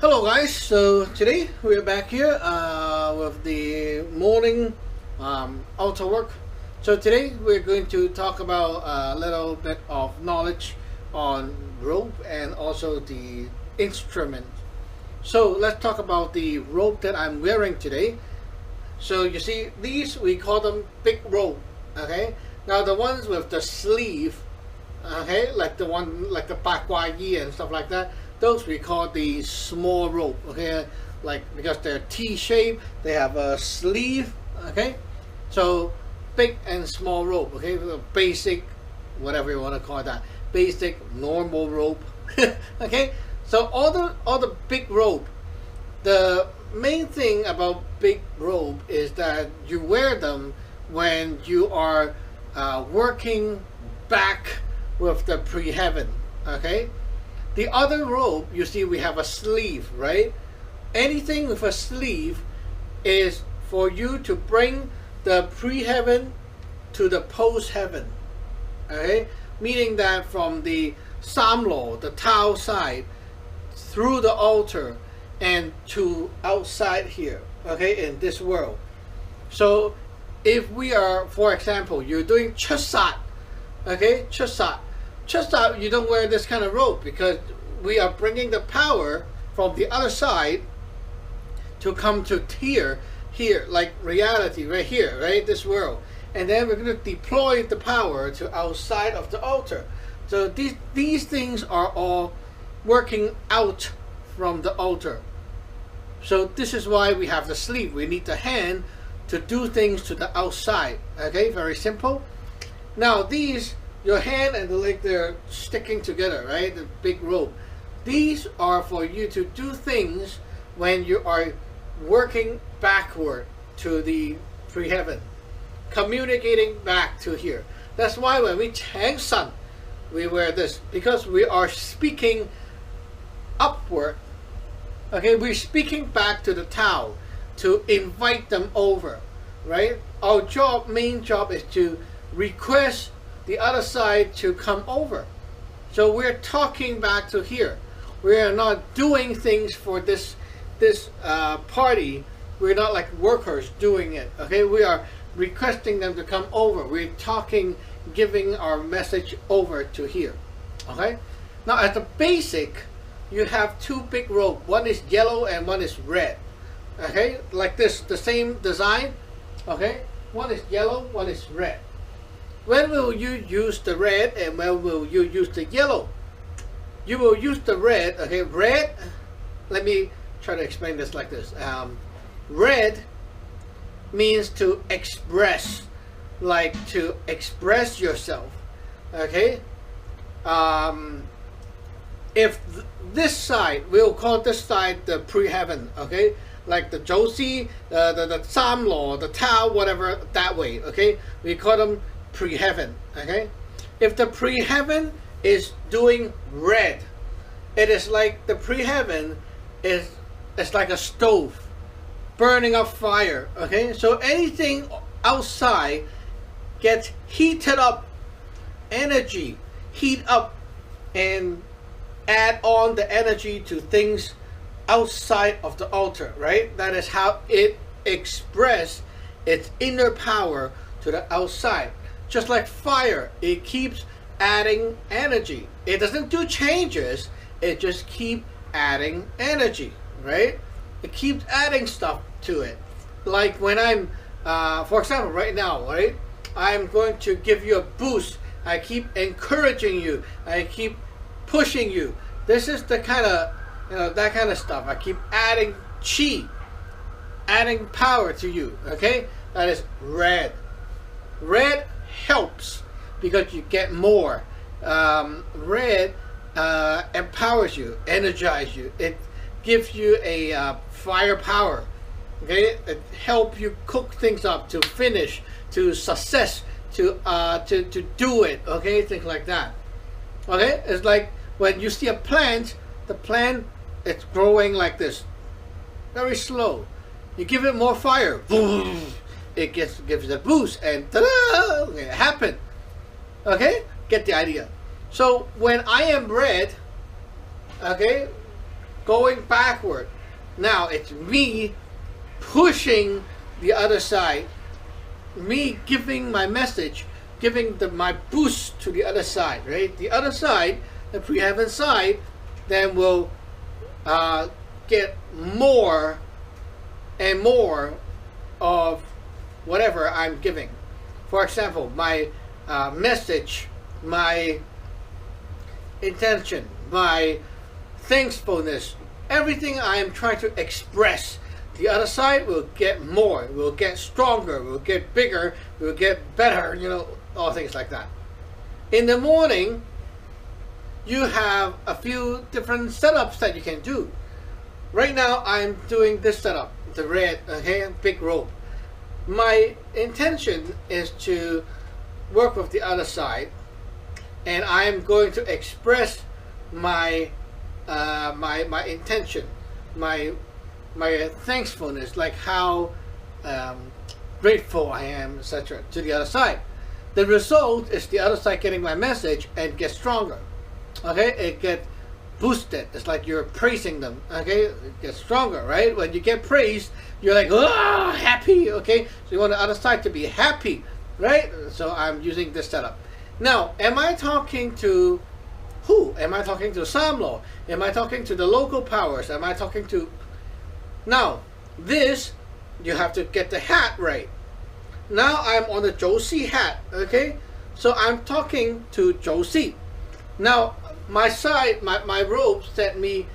Hello guys, so today we're back here with the morning auto work. So today we're going to talk about a little bit of knowledge on rope and also the instrument. So let's talk about the rope that I'm wearing today. So you see these, we call them big rope. Okay, now the ones with the sleeve, okay, like the one like the Pakwa Yi and stuff like that, those we call the small rope. Okay, like because they're T-shaped, they have a sleeve. Okay, so big and small rope. Okay, basic, whatever you want to call that, basic normal rope. Okay, so all the big rope, the main thing about big rope is that you wear them when you are working back with the pre-heaven. Okay, the other rope, you see we have a sleeve, right? Anything with a sleeve is for you to bring the pre-heaven to the post-heaven. Okay, meaning that from the Samlo, the Tao side, through the altar and to outside here, okay, in this world. So if we are, for example, you're doing chasat, okay, chasat, you don't wear this kind of rope because we are bringing the power from the other side to come to here, like reality right here, right, this world. And then we're going to deploy the power to outside of the altar. So these things are all working out from the altar. So this is why we have the sleeve. We need the hand to do things to the outside. Okay, very simple. Now these, your hand and the leg, they're sticking together, right? The big rope. These are for you to do things when you are working backward to the pre-heaven, communicating back to here. That's why when we Chang Sun, we wear this, because we are speaking upward. Okay, we're speaking back to the Tao to invite them over, right? Our main job is to request the other side to come over. So we're talking back to here. We are not doing things for this party. We're not like workers doing it. Okay, we are requesting them to come over. We're talking, giving our message over to here. Okay, now at the basic, you have two big rope. One is yellow and one is red. Okay, like this, the same design. Okay, one is yellow, one is red. When will you use the red and when will you use the yellow? You will use the red. Okay, red, let me try to explain this like this. Red means to express, like to express yourself. Okay, if this side, we'll call this side the pre-heaven. Okay, like the Josie, the Samlo, the Tao, whatever, that way. Okay, we call them pre-heaven. Okay, if the pre-heaven is doing red, it is like the pre-heaven is, it's like a stove burning up fire. Okay, so anything outside gets heated up, energy heat up and add on the energy to things outside of the altar, right? That is how it expresses its inner power to the outside. Just like fire, it keeps adding energy. It doesn't do changes, it just keeps adding energy, right? It keeps adding stuff to it. Like when I'm, for example, right now, right? I'm going to give you a boost. I keep encouraging you. I keep pushing you. This is the kind of, that kind of stuff. I keep adding chi, adding power to you. Okay, that is red. Red helps because you get more. Red empowers you, energizes you. It gives you a firepower. Okay, it helps you cook things up, to finish, to success, to do it. Okay, things like that. Okay, it's like when you see a plant, the plant, it's growing like this, very slow. You give it more fire, boom, it gives it a boost, and ta-da, okay, it happened. Okay, get the idea. So when I am red, okay, going backward. Now it's me pushing the other side, me giving my message, giving my boost to the other side, right? The other side, the pre-heaven side, then will get more and more of whatever I'm giving. For example, my message, my intention, my thankfulness, everything I am trying to express, the other side will get more, will get stronger, will get bigger, will get better, you know, all things like that. In the morning, you have a few different setups that you can do. Right now, I'm doing this setup, the red, okay, big rope. My intention is to work with the other side, and I'm going to express my my intention, my thankfulness, like how grateful I am, etc., to the other side. The result is the other side getting my message and get stronger. Okay, it gets boosted. It's like you're praising them. Okay, it gets stronger, right? When you get praised, you're like, oh, happy. Okay, so you want the other side to be happy, right? So I'm using this setup. Now, am I talking to who? Am I talking to Samlo? Am I talking to the local powers? Am I talking to... Now, this, you have to get the hat right. Now I'm on the Josie hat, okay? So I'm talking to Josie. Now, my side, my robe set me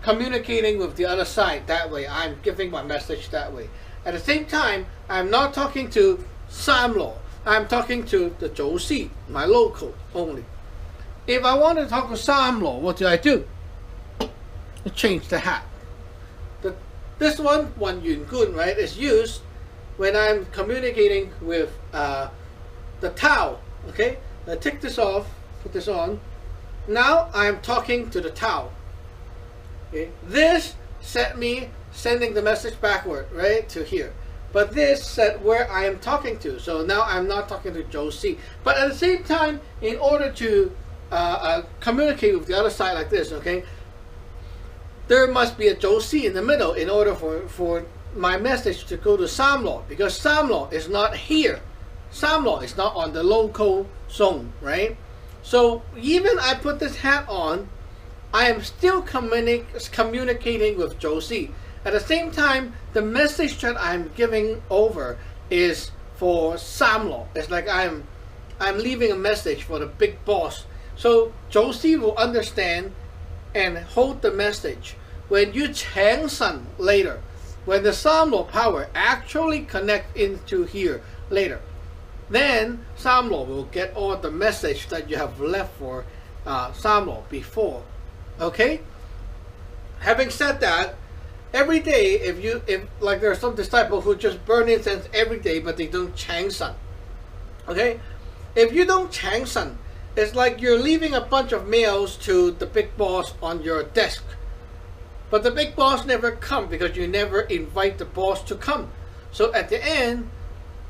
communicating with the other side that way. I'm giving my message that way. At the same time, I'm not talking to Samlo. I'm talking to the Josie, my local only. If I want to talk to Samlo, what do? I change the hat. This one, Wan Yun Gun, right, is used when I'm communicating with the Tao. Okay, I take this off, put this on. Now I'm talking to the Tao. Okay, this set me sending the message backward, right, to here. But this set where I am talking to. So now I'm not talking to Josie. But at the same time, in order to communicate with the other side like this, okay, there must be a Josie in the middle in order for my message to go to Samlo, because Samlo is not here. Samlo is not on the local zone, right? So even I put this hat on, I am still communicating with Josie. At the same time, the message that I'm giving over is for Samlo. It's like I'm leaving a message for the big boss. So Josie will understand and hold the message. When you Chang San later, when the Samlo power actually connect into here later, then Samlo will get all the message that you have left for Samlo before. Okay? Having said that, every day, if like there are some disciples who just burn incense every day, but they don't Chang San. Okay? If you don't Chang San, it's like you're leaving a bunch of mails to the big boss on your desk. But the big boss never come because you never invite the boss to come. So at the end,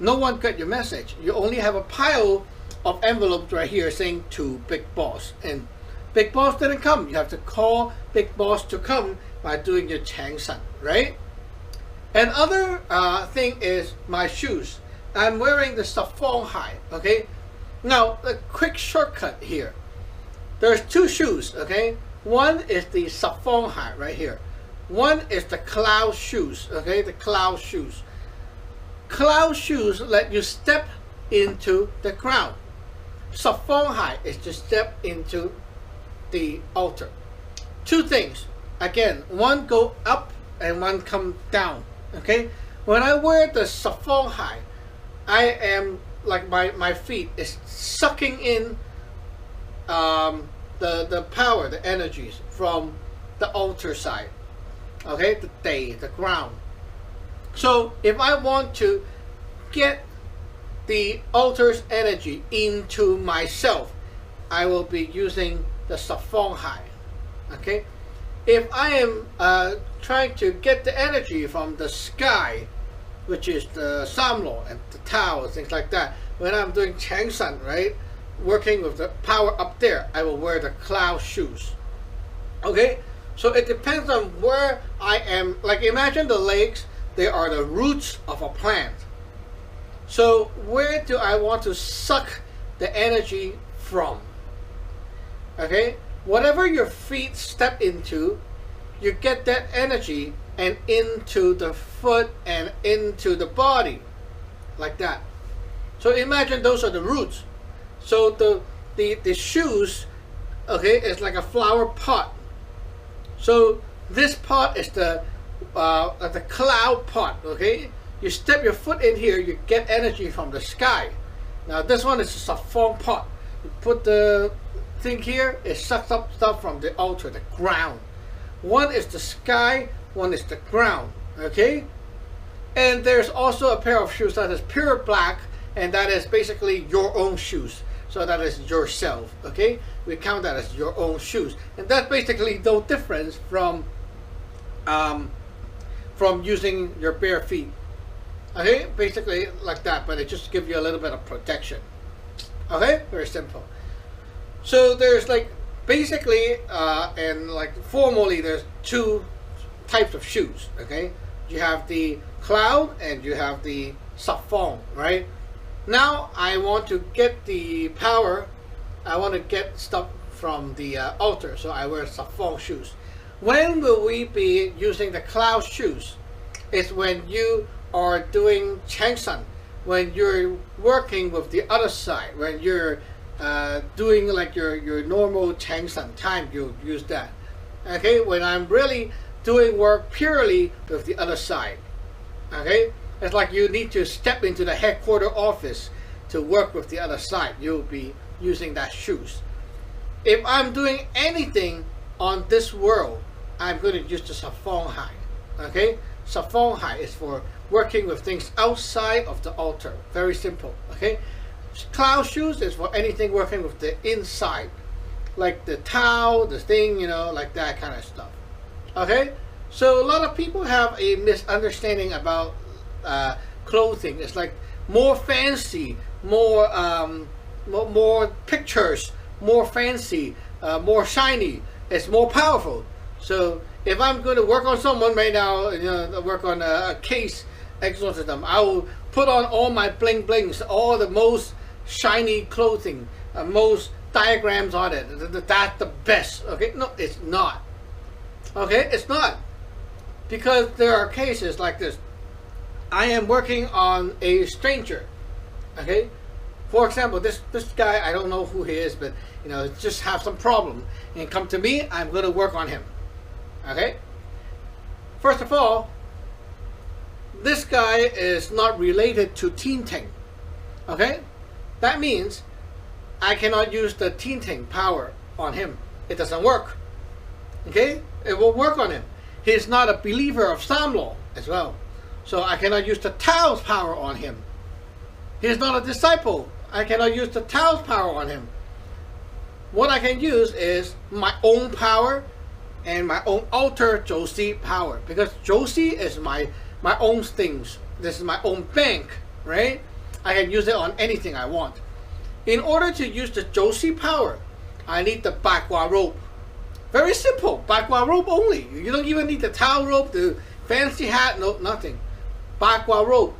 no one got your message. You only have a pile of envelopes right here saying to big boss. And big boss didn't come. You have to call big boss to come by doing your Chang San, right? And other thing is my shoes. I'm wearing the Safong Hai, okay? Now, a quick shortcut here. There's two shoes, okay? One is the Safong Hai right here. One is the cloud shoes, okay? The cloud shoes. Cloud shoes let you step into the ground. Safong Hai is to step into the altar. Two things. Again, one go up and one come down, okay? When I wear the Safong Hai, I am like my feet is sucking in the power, the energies from the altar side, okay, the ground. So if I want to get the altar's energy into myself, I will be using the Safong Hai, okay. If I am trying to get the energy from the sky, which is the Samlo and the Tao, things like that, when I'm doing Chang San, right, working with the power up there, I will wear the cloud shoes. Okay, So it depends on where I am. Like imagine the legs, they are the roots of a plant. So where do I want to suck the energy from? Okay, whatever your feet step into, you get that energy and into the foot and into the body, like that. So imagine those are the roots. So the shoes, okay, is like a flower pot. So this pot is the cloud pot, okay? You step your foot in here, you get energy from the sky. Now this one is a foam pot. You put the thing here, it sucks up stuff from the altar, the ground. One is the sky, one is the ground, okay? And there's also a pair of shoes that is pure black, and that is basically your own shoes. So that is yourself, okay? We count that as your own shoes. And that's basically no difference from using your bare feet. Okay, basically like that, but it just gives you a little bit of protection. Okay, very simple. So there's like basically and like formally there's two types of shoes. Okay, you have the cloud and you have the saffron, right? Now I want to get the power. I want to get stuff from the altar, so I wear saffron shoes. When will we be using the cloud shoes? It's when you are doing Changsan, when you're working with the other side, when you're doing like your normal Changsan time, you use that. Okay, when I'm really doing work purely with the other side. Okay, it's like you need to step into the headquarter office to work with the other side. You'll be using that shoes. If I'm doing anything on this world, I'm going to use the saffron high. Okay, saffron high is for working with things outside of the altar. Very simple. Okay, cloud shoes is for anything working with the inside, like the towel, the thing, you know, like that kind of stuff. Okay, so a lot of people have a misunderstanding about clothing. It's like more fancy, more pictures, more fancy, more shiny. It's more powerful. So if I'm going to work on someone right now, you know, work on a case exorcism, I will put on all my bling blings, all the most shiny clothing, most diagrams on it. That's the best. Okay, no, it's not. Okay, it's not, because there are cases like this. I am working on a stranger. Okay, for example, this guy, I don't know who he is, but you know, just have some problem and come to me. I'm going to work on him. Okay, first of all, this guy is not related to Tinting. Okay, that means I cannot use the Tinting power on him. It doesn't work. Okay, it won't work on him. He's not a believer of Samlo as well, so I cannot use the Tao's power on him. He's not a disciple. I cannot use the Tao's power on him. What I can use is my own power and my own alter Josie power, because Josie is my own things. This is my own bank, right? I can use it on anything I want. In order to use the Josie power, I need the Bagua robe. Very simple, Bagua robe only. You don't even need the Tao robe, the fancy hat, no, nothing. Bagua robe.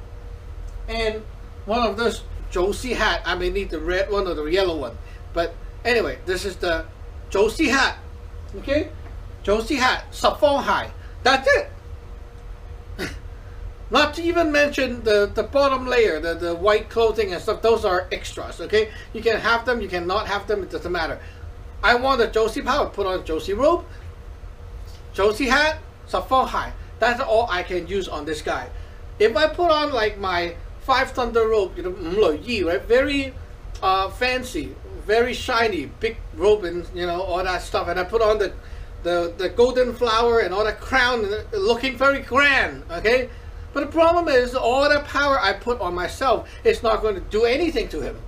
And one of this Josie hat, I may need the red one or the yellow one. But anyway, this is the Josie hat. Okay? Josie hat, saffron high. That's it. Not to even mention the bottom layer, the white clothing and stuff. Those are extras, okay? You can have them, you cannot have them, it doesn't matter. I want the Josie power, put on Josie robe, Josie hat, saffron high. That's all I can use on this guy. If I put on like my 5 thunder robe, you know, right? Very fancy, very shiny, big robe and, you know, all that stuff. And I put on the golden flower and all that crown, looking very grand, okay? But the problem is, all the power I put on myself is not going to do anything to him.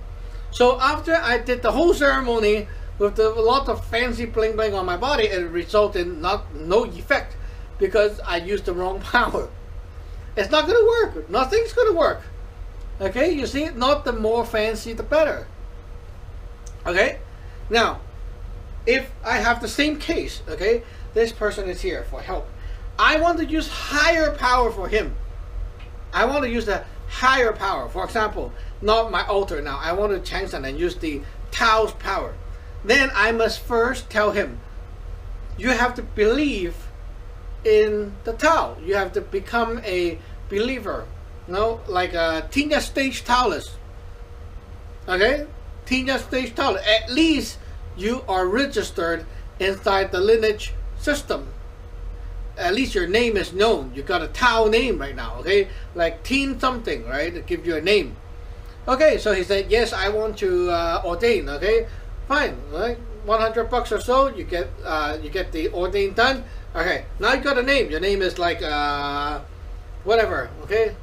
So after I did the whole ceremony with a lot of fancy bling bling on my body, it resulted in no effect, because I used the wrong power. It's not going to work. Nothing's going to work. Okay, you see, not the more fancy, the better. Okay, now if I have the same case, okay, this person is here for help. I want to use higher power for him. I want to use the higher power. For example, not my altar now. I want to change and use the Tao's power. Then I must first tell him, you have to believe in the Tao. You have to become a believer. You know, like a Tina stage Taoist. Okay? Tina stage Taoist. At least you are registered inside the lineage system. At least your name is known. You got a Tao name right now, okay? Like teen something, right? To give you a name. Okay, so he said, yes, I want to ordain, okay? Fine, right? $100 or so, you get the ordain done. Okay, now you got a name. Your name is like whatever, okay?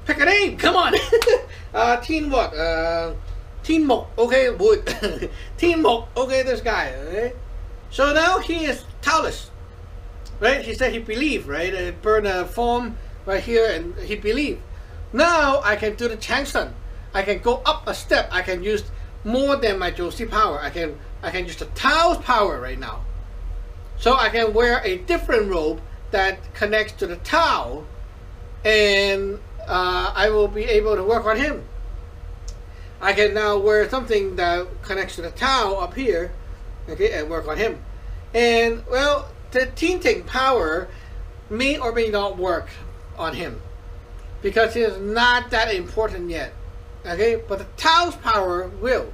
Pick a name, come on. Teen what? Teen Mok, okay, wood. Teen Mok, okay, this guy, okay? So now he is Taoist, right? He said he believed, right? Burn a form right here and he believed. Now I can do the Changsun. I can go up a step. I can use more than my Josie power. I can use the Tao's power right now. So I can wear a different robe that connects to the Tao, and I will be able to work on him. I can now wear something that connects to the Tao up here, okay, and work on him. And well, the tinting power may or may not work on him because he is not that important yet, okay. But the Tao's power will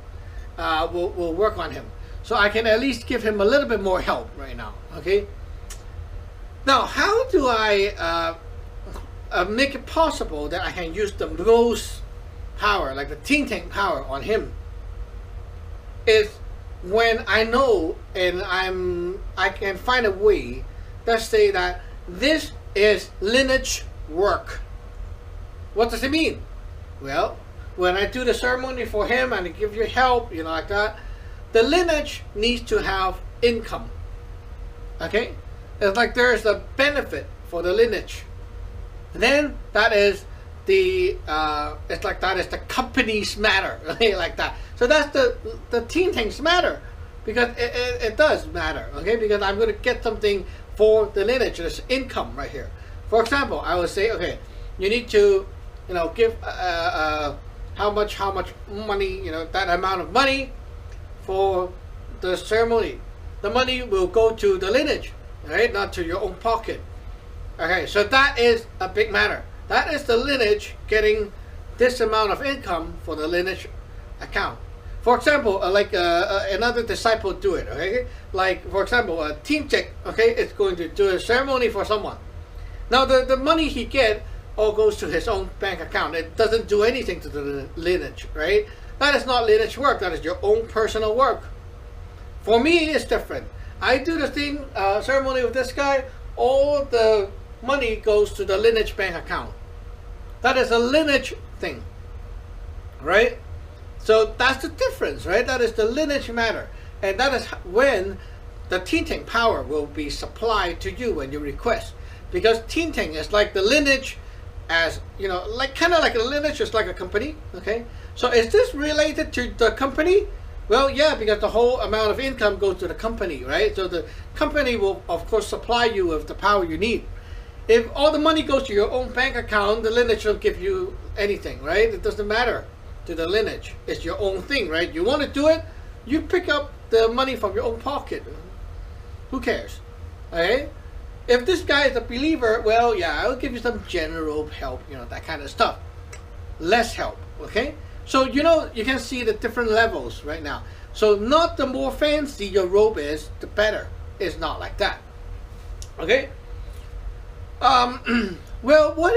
work on him. So I can at least give him a little bit more help right now, okay. Now, how do I make it possible that I can use the most power, like the tinting power on him? Is when I know and I can find a way that say that this is lineage work. What does it mean? Well, when I do the ceremony for him and I give you help, you know, like that, the lineage needs to have income. Okay? It's like there's a benefit for the lineage. And then that is the it's like that is the company's matter, okay, like that. So that's the teen things matter, because it does matter, okay, because I'm going to get something for the lineage. There's income right here. For example, I would say, okay, you need to, you know, give how much money, you know, that amount of money for the ceremony. The money will go to the lineage, right, not to your own pocket. Okay, so that is a big matter. That is the lineage getting this amount of income for the lineage account. For example, like another disciple do it, okay? Like, for example, a team check, okay, it's going to do a ceremony for someone. Now, the money he get all goes to his own bank account. It doesn't do anything to the lineage, right? That is not lineage work. That is your own personal work. For me, it's different. I do the thing, ceremony with this guy, all the money goes to the lineage bank account. That is a lineage thing, right? So that's the difference, right? That is the lineage matter. And that is when the tinting power will be supplied to you when you request. Because tinting is like the lineage, as, you know, like kind of like a lineage is like a company, okay? So is this related to the company? Well, yeah, because the whole amount of income goes to the company, right? So the company will, of course, supply you with the power you need. If all the money goes to your own bank account, the lineage don't give you anything, right? It doesn't matter to the lineage. It's your own thing, right? You want to do it, you pick up the money from your own pocket. Who cares? Okay? If this guy is a believer, well, yeah, I'll give you some general help, you know, that kind of stuff. Less help, okay? So, you know, you can see the different levels right now. So, not the more fancy your robe is, the better. It's not like that. Okay? Well, what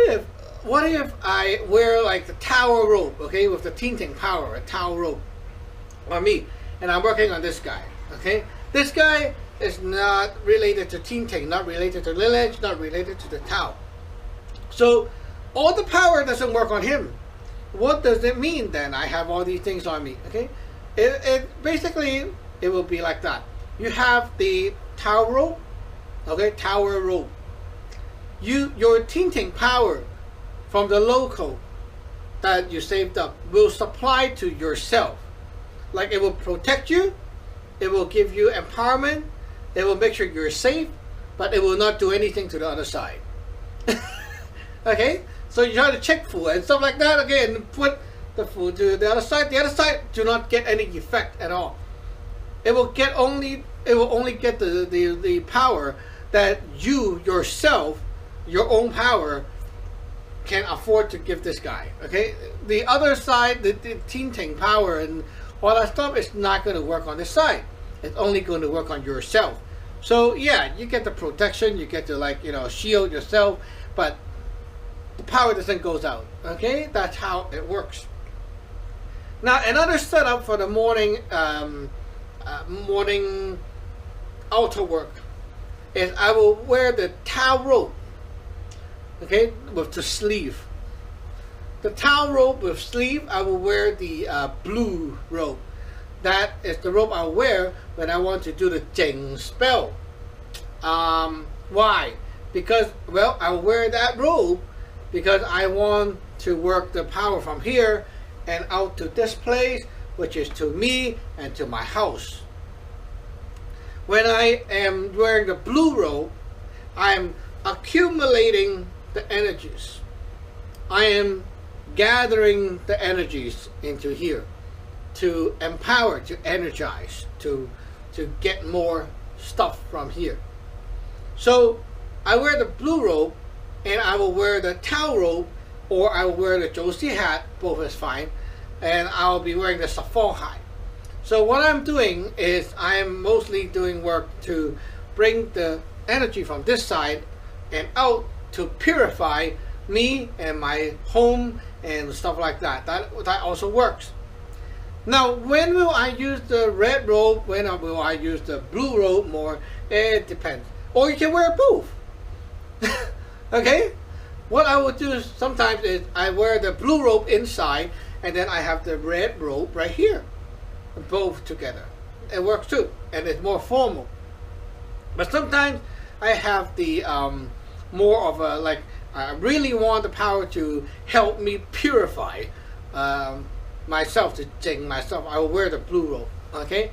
if I wear like the tower robe, okay, with the tinting power, a tower robe on me, and I'm working on this guy, okay? This guy is not related to tinting, not related to lineage, not related to the Tao. So all the power doesn't work on him. What does it mean then? I have all these things on me, okay? It basically, it will be like that. You have the tower robe, okay, tower robe. Your tinting power from the local that you saved up will supply to yourself. Like it will protect you, it will give you empowerment, it will make sure you're safe, but it will not do anything to the other side. Okay? So you try to check food and stuff like that again, put the food to the other side do not get any effect at all. It will only get the power that you yourself, your own power, can afford to give this guy. Okay? The other side, the Ting power and all that stuff is not going to work on this side. It's only going to work on yourself. So yeah, you get the protection, you get to, like, you know, shield yourself, but the power doesn't goes out. Okay? That's how it works. Now another setup for the morning morning outer work is I will wear the towel robe, okay, with the sleeve. The towel robe with sleeve, I will wear the blue robe. That is the robe I'll wear when I want to do the Jing spell. Why? Because, well, I'll wear that robe because I want to work the power from here and out to this place, which is to me and to my house. When I am wearing the blue robe, I'm accumulating the energies. I am gathering the energies into here to empower, to energize, to get more stuff from here. So I wear the blue robe, and I will wear the towel robe, or I will wear the Josie hat, both is fine, and I'll be wearing the Safon hat. So what I'm doing is I'm mostly doing work to bring the energy from this side and out to purify me and my home and stuff like that. That also works. Now, when will I use the red robe? When will I use the blue robe more? It depends. Or you can wear both. Okay? What I will do sometimes is I wear the blue robe inside, and then I have the red robe right here. Both together. It works too, and it's more formal. But sometimes I have the more of a, like, I really want the power to help me purify myself, to Jing myself. I will wear the blue robe. Okay?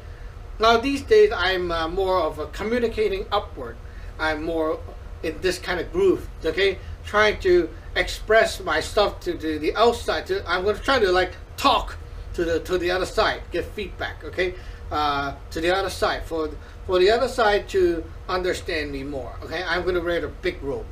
Now these days I'm more of a communicating upward. I'm more in this kind of groove. Okay? Trying to express my stuff to the outside. I'm going to try to, like, talk to the other side, give feedback, okay, to the other side, for the other side to understand me more. Okay, I'm going to wear the big robe.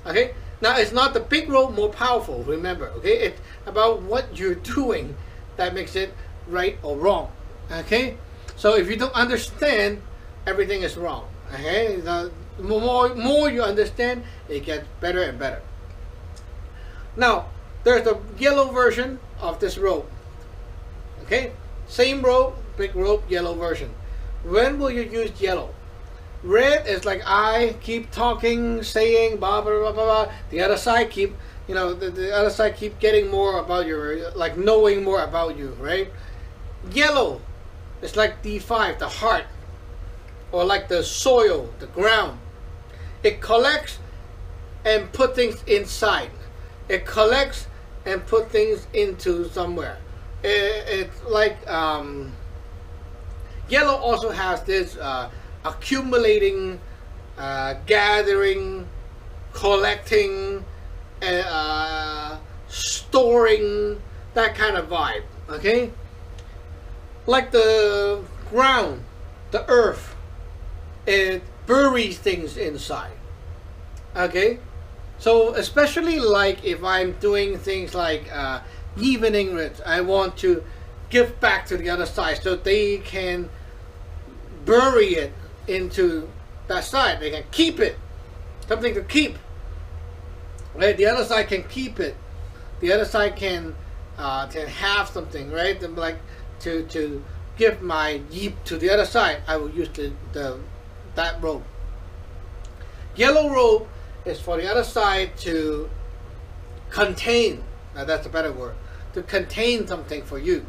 Okay, now it's not the big robe more powerful, remember. Okay, it's about what you're doing that makes it right or wrong. Okay, so if you don't understand, everything is wrong. Okay, the more you understand, it gets better and better. Now there's the yellow version of this robe. Okay, same robe, big robe, yellow version. When will you use yellow? Red is like I keep talking, saying blah blah blah blah blah. The other side keep, you know, the other side keep getting more about you, like knowing more about you, right? Yellow is like D5, the heart, or like the soil, the ground. It collects and put things inside. It collects and put things into somewhere. It's like yellow also has this accumulating, gathering, collecting, storing, that kind of vibe. Okay, like the ground, the earth, it buries things inside. Okay, so especially like if I'm doing things like evening rits, I want to give back to the other side so they can bury it into that side. They can keep it, something to keep. Right? The other side can keep it. The other side can have something, right? Like to give my yeep to the other side, I will use that robe. Yellow robe is for the other side to contain. Now that's a better word. To contain something for you.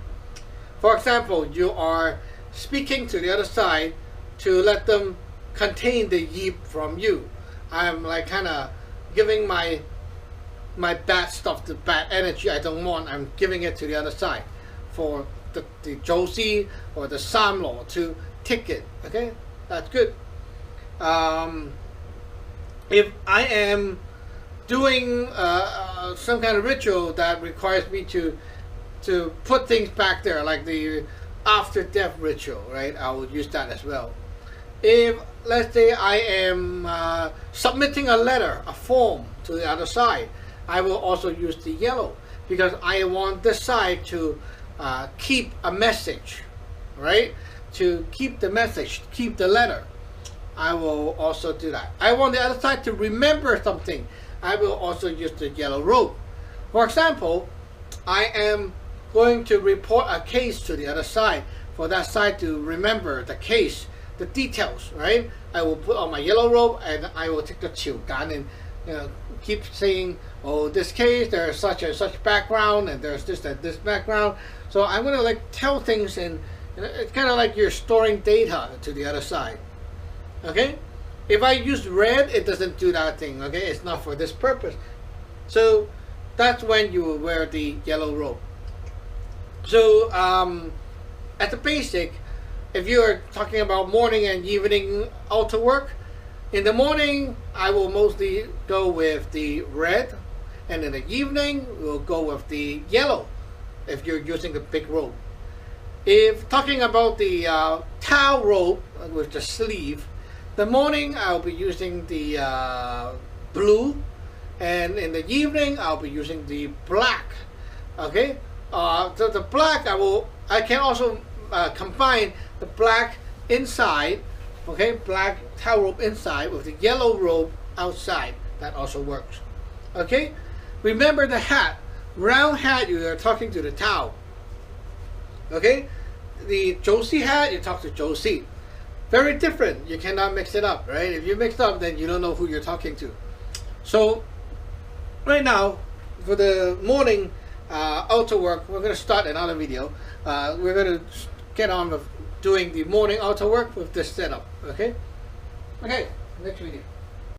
For example, you are speaking to the other side to let them contain the yeep from you. I'm like kind of giving my my bad stuff, the bad energy I don't want, I'm giving it to the other side for the Josie or the Samlo to take it. Okay, that's good. If I am doing some kind of ritual that requires me to put things back there, like the after death ritual, right, I will use that as well. If let's say I am submitting a letter, a form to the other side, I will also use the yellow, because I want this side to keep a message, right? To keep the message, keep the letter. I will also do that. I want the other side to remember something. I will also use the yellow robe. For example, I am going to report a case to the other side, for that side to remember the case, the details, right? I will put on my yellow robe and I will take the chiu gan and keep saying, oh, this case, there's such and such background, and there's this and this background. So I'm going to like tell things, and it's kind of like you're storing data to the other side. Okay, if I use red, it doesn't do that thing. Okay, it's not for this purpose. So that's when you will wear the yellow robe. So at the basic, if you are talking about morning and evening altar work, in the morning I will mostly go with the red, and in the evening we'll go with the yellow if you're using the big robe. If talking about the towel robe with the sleeve, the morning I'll be using the blue, and in the evening I'll be using the black. Okay, so the black I can also combine the black inside, okay, black towel robe inside with the yellow robe outside. That also works. Okay, remember the hat, round hat, you are talking to the towel. Okay, the Josie hat, you talk to Josie. Very different. You cannot mix it up, right? If you mix it up, then you don't know who you're talking to. So right now, for the morning altar work, we're going to start another video. We're going to get on with doing the morning altar work with this setup. Okay, next video.